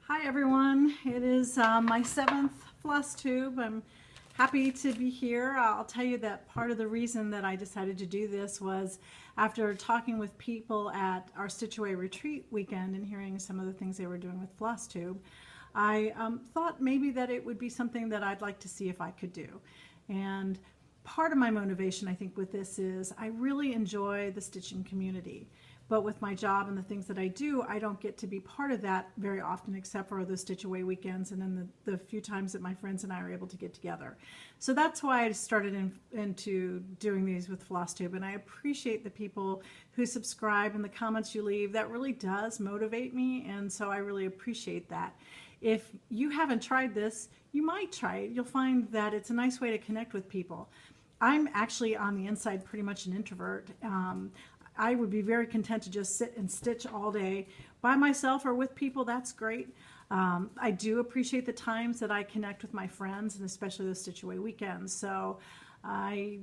Hi everyone, it is my 7th FlossTube. I'm happy to be here. I'll tell you that part of the reason that I decided to do this was after talking with people at our Stitch Away retreat weekend and hearing some of the things they were doing with FlossTube. I thought maybe that it would be something that I'd like to see if I could do. And part of my motivation, I think, with this is I really enjoy the stitching community. But with my job and the things that I do, I don't get to be part of that very often, except for the Stitch Away weekends and then the few times that my friends and I are able to get together. So that's why I started into doing these with FlossTube, and I appreciate the people who subscribe and the comments you leave. That really does motivate me, and so I really appreciate that. If you haven't tried this, you might try it. You'll find that it's a nice way to connect with people. I'm actually on the inside pretty much an introvert. I would be very content to just sit and stitch all day by myself or with people. That's great. I do appreciate the times that I connect with my friends, and especially the Stitch Away weekends. So I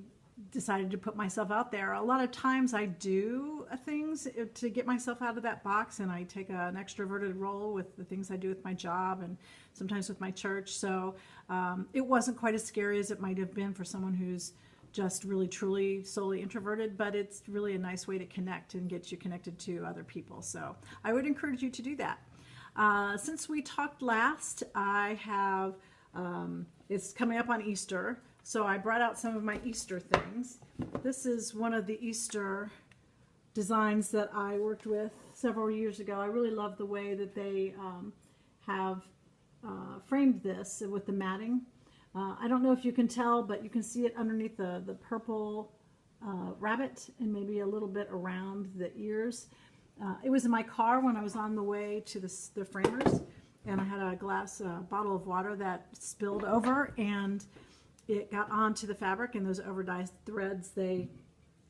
decided to put myself out there. A lot of times I do things to get myself out of that box, and I take an extroverted role with the things I do with my job and sometimes with my church. So it wasn't quite as scary as it might have been for someone who's just really truly solely introverted, but it's really a nice way to connect and get you connected to other people. So I would encourage you to do that. Since we talked last, I have it's coming up on Easter, so I brought out some of my Easter things. This is one of the Easter designs that I worked with several years ago. I really love the way that they have framed this with the matting. I don't know if you can tell, but you can see it underneath the purple rabbit and maybe a little bit around the ears. It was in my car when I was on the way to the framers, and I had a bottle of water that spilled over, and it got onto the fabric, and those overdyed threads, they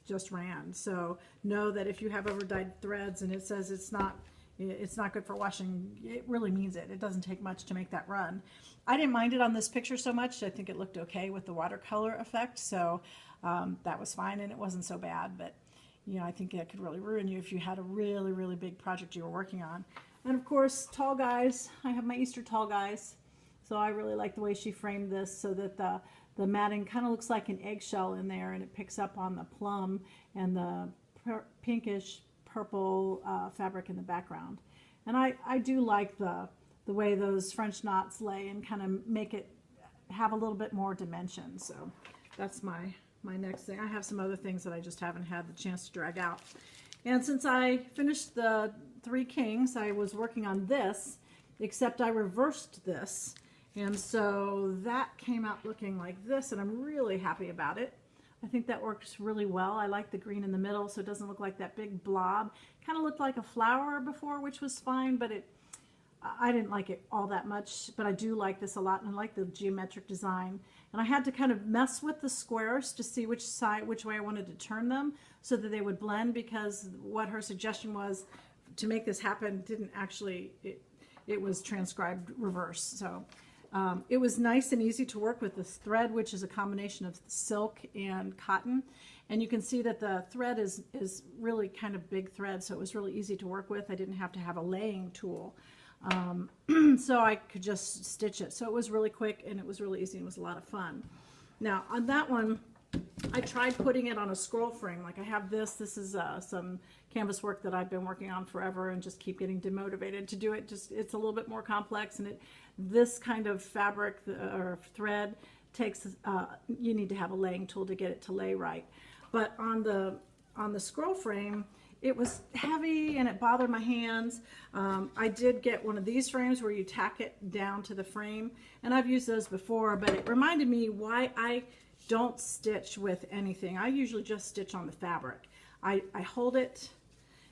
just ran. So know that if you have overdyed threads and it says it's not good for washing, it really means it. It doesn't take much to make that run. I didn't mind it on this picture so much. I think it looked okay with the watercolor effect, so that was fine, and it wasn't so bad. But you know, I think it could really ruin you if you had a really, really big project you were working on. And of course, tall guys. I have my Easter tall guys, so I really like the way she framed this so that the matting kind of looks like an eggshell in there, and it picks up on the plum and the pinkish purple fabric in the background. And I do like the way those French knots lay and kind of make it have a little bit more dimension. So that's my next thing. I have some other things that I just haven't had the chance to drag out. And since I finished the Three Kings, I was working on this, except I reversed this. And so that came out looking like this, and I'm really happy about it. I think that works really well. I like the green in the middle, so it doesn't look like that big blob. Kind of looked like a flower before, which was fine, but I didn't like it all that much. But I do like this a lot, and I like the geometric design. And I had to kind of mess with the squares to see which way I wanted to turn them so that they would blend, because what her suggestion was to make this happen didn't actually, it was transcribed reverse. So it was nice and easy to work with this thread, which is a combination of silk and cotton. And you can see that the thread is really kind of big thread, so it was really easy to work with. I didn't have to have a laying tool. So I could just stitch it. So it was really quick, and it was really easy, and it was a lot of fun. Now on that one, I tried putting it on a scroll frame. Like I have this is some canvas work that I've been working on forever and just keep getting demotivated to do it. It's a little bit more complex, and this kind of fabric or thread takes, you need to have a laying tool to get it to lay right. But on the scroll frame, it was heavy and it bothered my hands. I did get one of these frames where you tack it down to the frame, and I've used those before, but it reminded me why I don't stitch with anything. I usually just stitch on the fabric. I hold it,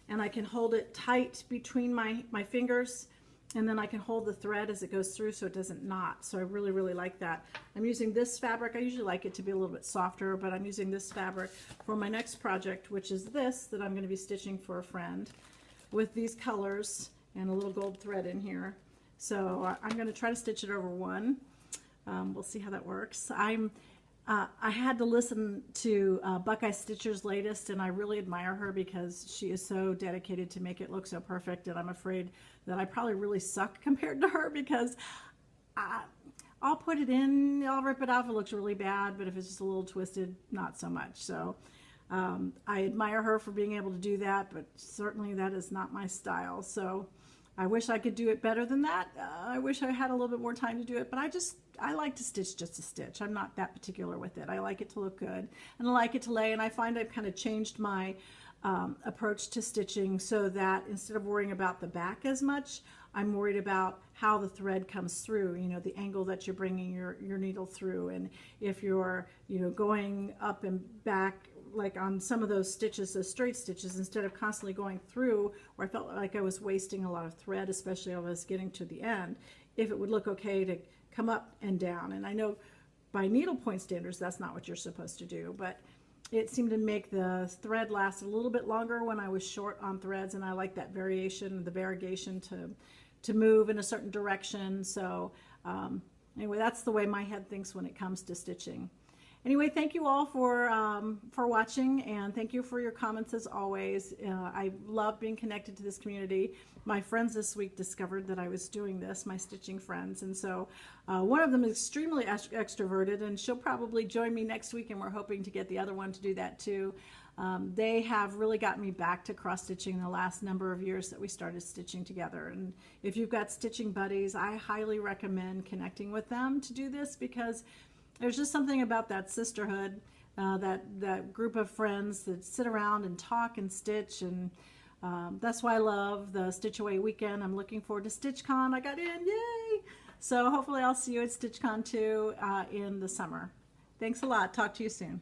and I can hold it tight between my fingers, and then I can hold the thread as it goes through so it doesn't knot. So I really, really like that. I'm using this fabric. I usually like it to be a little bit softer, but I'm using this fabric for my next project, which is this that I'm going to be stitching for a friend with these colors and a little gold thread in here. So I'm going to try to stitch it over one. We'll see how that works. I had to listen to Buckeye Stitcher's latest, and I really admire her because she is so dedicated to make it look so perfect, and I'm afraid that I probably really suck compared to her, because I'll put it in, I'll rip it out if it looks really bad, but if it's just a little twisted, not so much. So I admire her for being able to do that, but certainly that is not my style. So I wish I could do it better than that. I wish I had a little bit more time to do it, but I like to stitch just to stitch. I'm not that particular with it. I like it to look good, and I like it to lay, and I find I've kind of changed my approach to stitching so that instead of worrying about the back as much, I'm worried about how the thread comes through, you know, the angle that you're bringing your needle through. And if you're, you know, going up and back, like on some of those stitches, those straight stitches, instead of constantly going through where I felt like I was wasting a lot of thread, especially if I was getting to the end, if it would look okay to come up and down. And I know by needlepoint standards, that's not what you're supposed to do, but it seemed to make the thread last a little bit longer when I was short on threads, and I like that variation, the variegation to move in a certain direction. So anyway, that's the way my head thinks when it comes to stitching. Anyway, thank you all for watching, and thank you for your comments as always. I love being connected to this community. My friends this week discovered that I was doing this, my stitching friends, and so one of them is extremely extroverted, and she'll probably join me next week, and we're hoping to get the other one to do that too. They have really gotten me back to cross-stitching the last number of years that we started stitching together. And if you've got stitching buddies, I highly recommend connecting with them to do this, because there's just something about that sisterhood, that group of friends that sit around and talk and stitch, and that's why I love the Stitch Away weekend. I'm looking forward to StitchCon. I got in, yay! So hopefully I'll see you at StitchCon too in the summer. Thanks a lot. Talk to you soon.